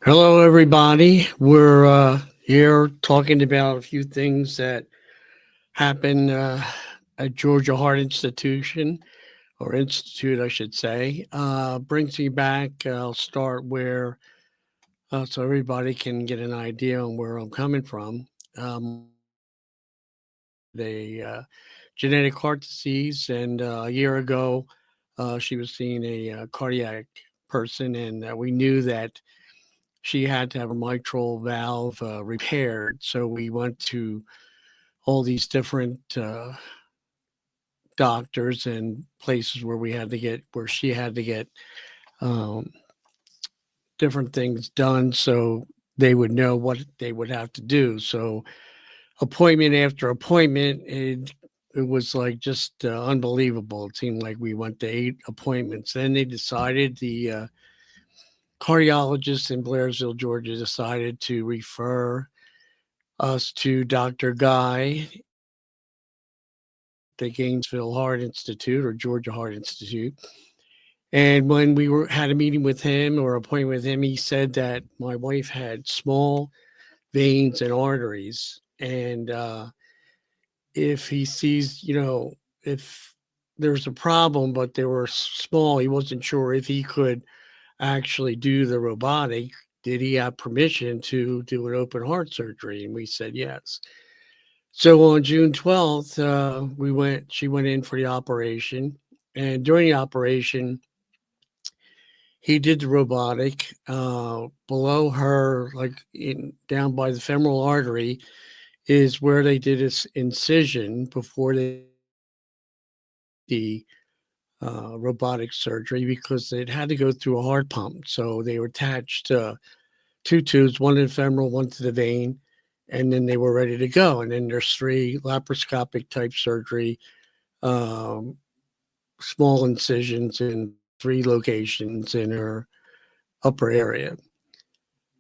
Hello, everybody. We're here talking about a few things that happened at Georgia Heart Institution, or Institute, I should say. Brings me back. I'll start where so everybody can get an idea on where I'm coming from. The genetic heart disease, and a year ago, she was seeing a cardiac person, and we knew that she had to have a mitral valve repaired. So we went to all these different doctors and places where where she had to get um, different things done so they would know what they would have to do. So appointment after appointment, it was like just unbelievable. It seemed like we went to 8 appointments. Then they decided the cardiologist in Blairsville, Georgia, decided to refer us to Dr. Guy, the Gainesville Heart Institute or Georgia Heart Institute. And when had a meeting with him or appointment with him, he said that my wife had small veins and arteries, and if he sees, if there's a problem, but they were small, he wasn't sure if he could actually do the robotic. Did he have permission to do an open heart surgery? And we said yes. So on June 12th, she went in for the operation. And during the operation, he did the robotic below her, down by the femoral artery, is where they did this incision before the robotic surgery, because it had to go through a heart pump. So they were attached two tubes, one to the femoral, one to the vein, and then they were ready to go. And then there's 3 laparoscopic type surgery, small incisions in 3 locations in her upper area.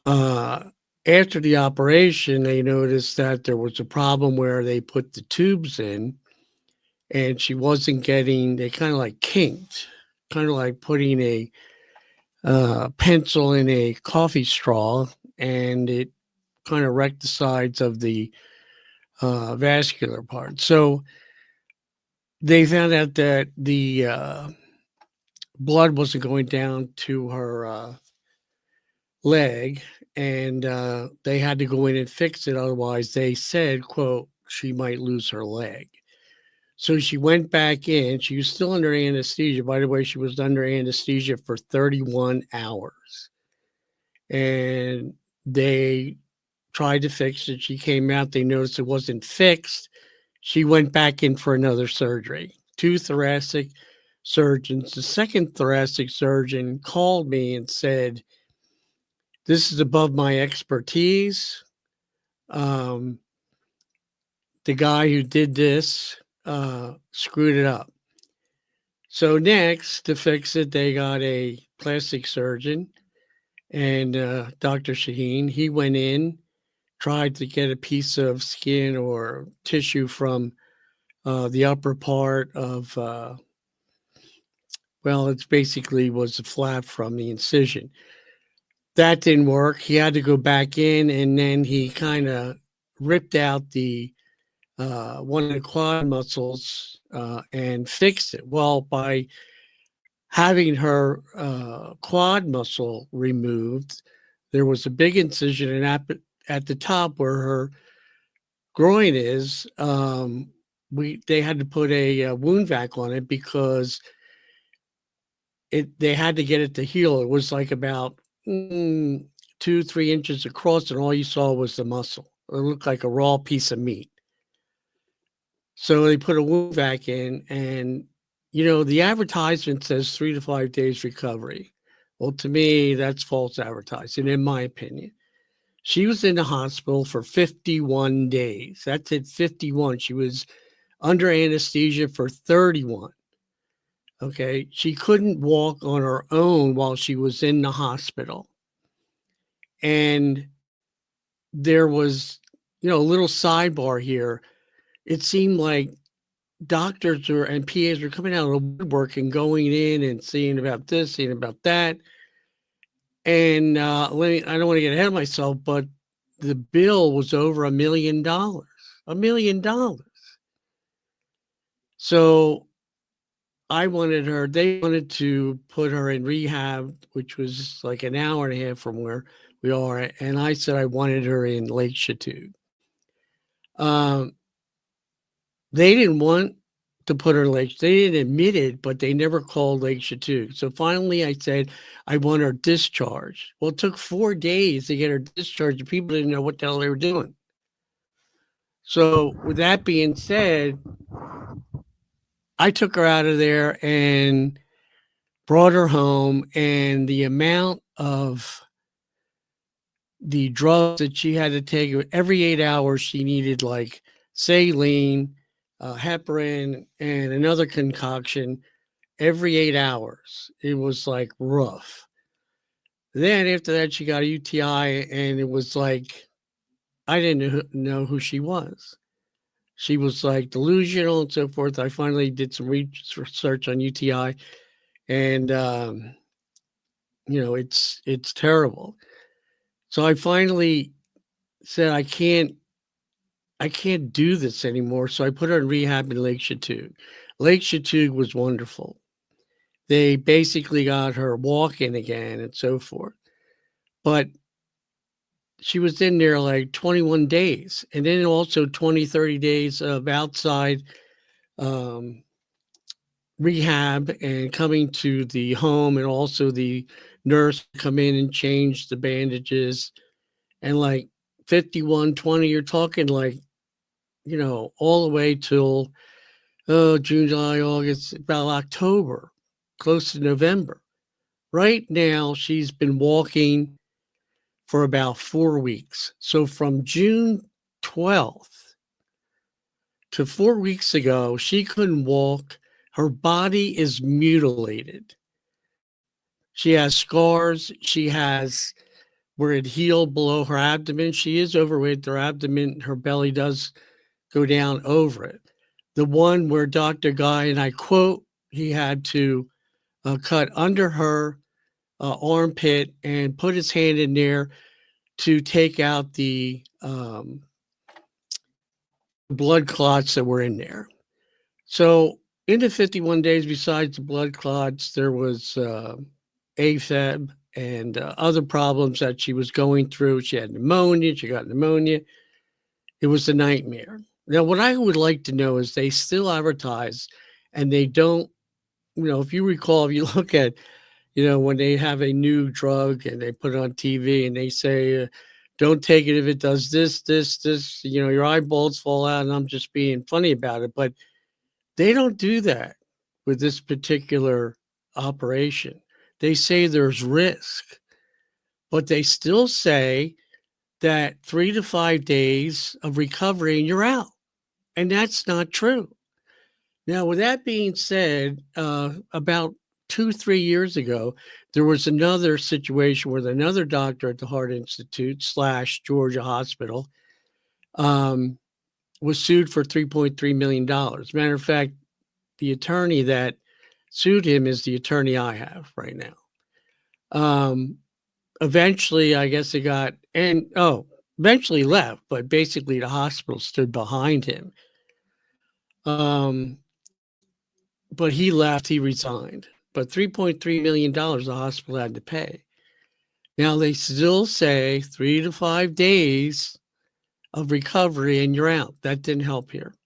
After the operation, they noticed that there was a problem where they put the tubes in and she wasn't getting, they kind of like kinked, kind of like putting a pencil in a coffee straw, and it kind of wrecked the sides of the vascular part. So they found out that the blood wasn't going down to her leg, and they had to go in and fix it. Otherwise, they said, quote, she might lose her leg. So she went back in. She was still under anesthesia. By the way, she was under anesthesia for 31 hours. And they tried to fix it. She came out. They noticed it wasn't fixed. She went back in for another surgery. 2 thoracic surgeons. The second thoracic surgeon called me and said, this is above my expertise. The guy who did this screwed it up. So next, to fix it, they got a plastic surgeon, and Dr. Shaheen. He went in, tried to get a piece of skin or tissue from the upper part of, it basically was a flap from the incision. That didn't work. He had to go back in, and then he kind of ripped out the one of the quad muscles and fixed it. Well, by having her quad muscle removed, there was a big incision, and at the top where her groin is, they had to put a wound vac on it because they had to get it to heal. It was like about 2-3 inches across, and all you saw was the muscle. It looked like a raw piece of meat. So they put a wound vac in, and the advertisement says 3 to 5 days recovery. Well, to me, that's false advertising, in my opinion. She was in the hospital for 51 days. That's it, 51. She was under anesthesia for 31. Okay. She couldn't walk on her own while she was in the hospital. And there was, a little sidebar here. It seemed like doctors and PAs were coming out of the woodwork and going in and seeing about this, seeing about that. And I don't want to get ahead of myself, but the bill was over $1 million. $1 million. So they wanted to put her in rehab, which was like an hour and a half from where we are. And I said I wanted her in Lake Chatuge. They didn't want to put her in Lake. They didn't admit it, but they never called Lake Chatuge. So finally, I said I want her discharged. Well, it took 4 days to get her discharged. And people didn't know what the hell they were doing. So with that being said, I took her out of there and brought her home, and the amount of the drugs that she had to take every 8 hours, she needed like saline, heparin, and another concoction every 8 hours. It was like rough. Then after that, she got a UTI, and it was like I didn't know who she was. She was like delusional and so forth. I finally did some research on UTI, and it's terrible. So I finally said I can't do this anymore. So I put her in rehab in Lake Chatuge. Lake Chatuge was wonderful. They basically got her walking again and so forth. But she was in there like 21 days, and then also 20, 30 days of outside rehab and coming to the home, and also the nurse come in and change the bandages, and like 51, 20, you're talking like, all the way till June, July, August, about October, close to November. Right now, she's been walking for about 4 weeks. So from June 12th to 4 weeks ago, she couldn't walk. Her body is mutilated. She has scars. She has where it healed below her abdomen. She is overweight. Her abdomen, her belly does go down over it. The one where Dr. Guy, and I quote, he had to cut under her armpit and put his hand in there to take out the blood clots that were in there. So in the 51 days, besides the blood clots, there was AFib and other problems that she was going through. She had pneumonia. She got pneumonia. It was a nightmare. Now, what I would like to know is they still advertise, and they don't, if you recall, if you look at, when they have a new drug and they put it on TV and they say, don't take it if it does this, this, your eyeballs fall out, and I'm just being funny about it. But they don't do that with this particular operation. They say there's risk, but they still say that 3 to 5 days of recovery and you're out. And that's not true. Now, with that being said, about 2-3 years ago, there was another situation where another doctor at the Heart Institute / Georgia Hospital was sued for $3.3 million. Matter of fact, the attorney that sued him is the attorney I have right now. Eventually, I guess eventually left, but basically the hospital stood behind him. But he left, he resigned. But $3.3 million the hospital had to pay. Now they still say 3 to 5 days of recovery and you're out. That didn't help here.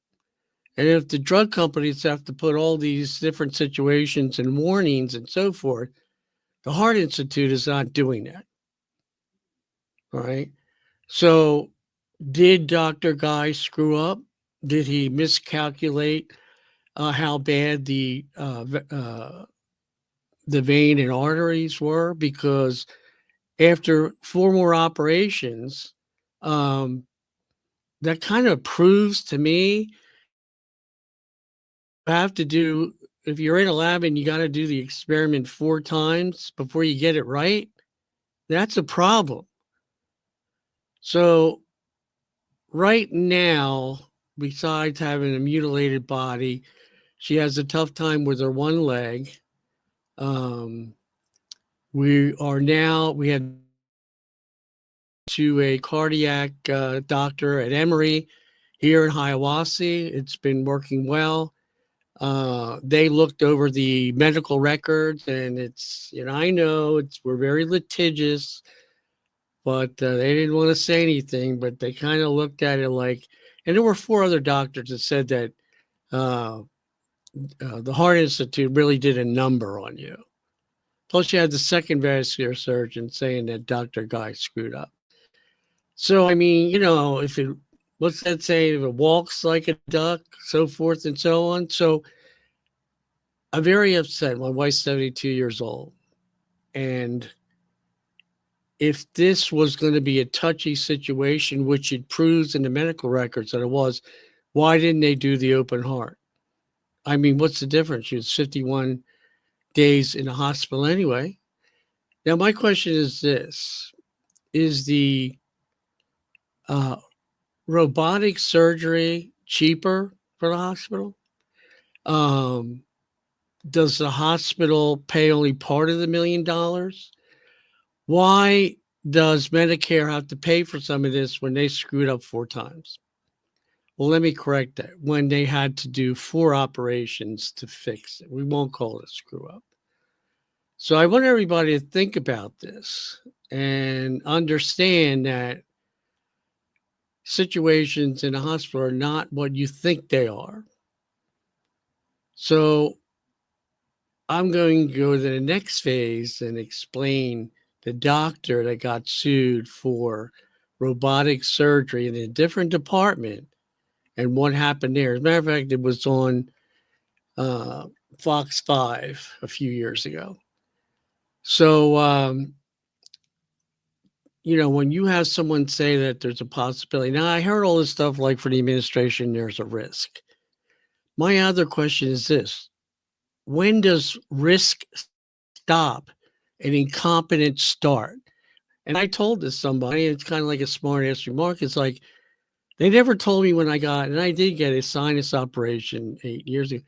And if the drug companies have to put all these different situations and warnings and so forth, the Heart Institute is not doing that. All right. So did Dr. Guy screw up? Did he miscalculate how bad the vein and arteries were? Because after 4 more operations, that kind of proves to me you have to do, if you're in a lab and you got to do the experiment 4 times before you get it right, that's a problem. So right now, besides having a mutilated body, she has a tough time with her one leg. We had to a cardiac doctor at Emory here in Hiawassee. It's been working well. They looked over the medical records, and I know we're very litigious, but they didn't want to say anything. But they kind of looked at it like, and there were 4 other doctors that said that uh, the Heart Institute really did a number on you. Plus, you had the second vascular surgeon saying that Dr. Guy screwed up. So, I mean, let's say if it walks like a duck, so forth and so on. So, I'm very upset. My wife's 72 years old. And if this was going to be a touchy situation, which it proves in the medical records that it was, why didn't they do the open heart? I mean, what's the difference? She was 51 days in the hospital anyway. Now, my question is this: is the uh, robotic surgery cheaper for the hospital? Um, does the hospital pay only part of the $1 million? Why does Medicare have to pay for some of this when they screwed up 4 times? Well, let me correct that. When they had to do 4 operations to fix it, we won't call it a screw up. So I want everybody to think about this and understand that situations in a hospital are not what you think they are. So I'm going to go to the next phase and explain the doctor that got sued for robotic surgery in a different department and what happened there. As a matter of fact, it was on Fox 5 a few years ago. So, when you have someone say that there's a possibility, now I heard all this stuff like for the administration, there's a risk. My other question is this: when does risk stop and incompetence start? And I told this somebody, it's kind of like a smart ass remark. It's like they never told me when and I did get a sinus operation 8 years ago,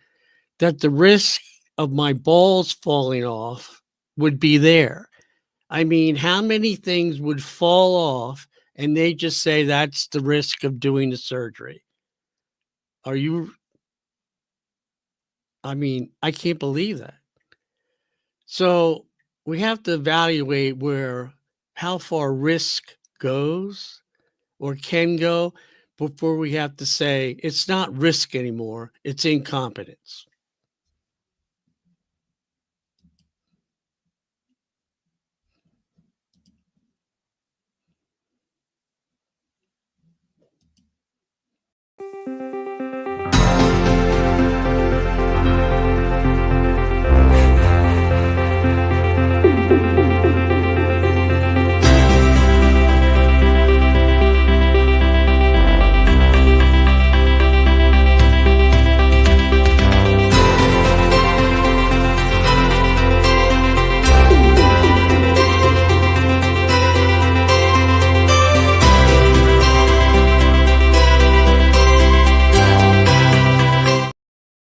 that the risk of my balls falling off would be there. I mean, how many things would fall off and they just say that's the risk of doing the surgery? I can't believe that. So we have to evaluate how far risk goes or can go before we have to say it's not risk anymore, it's incompetence.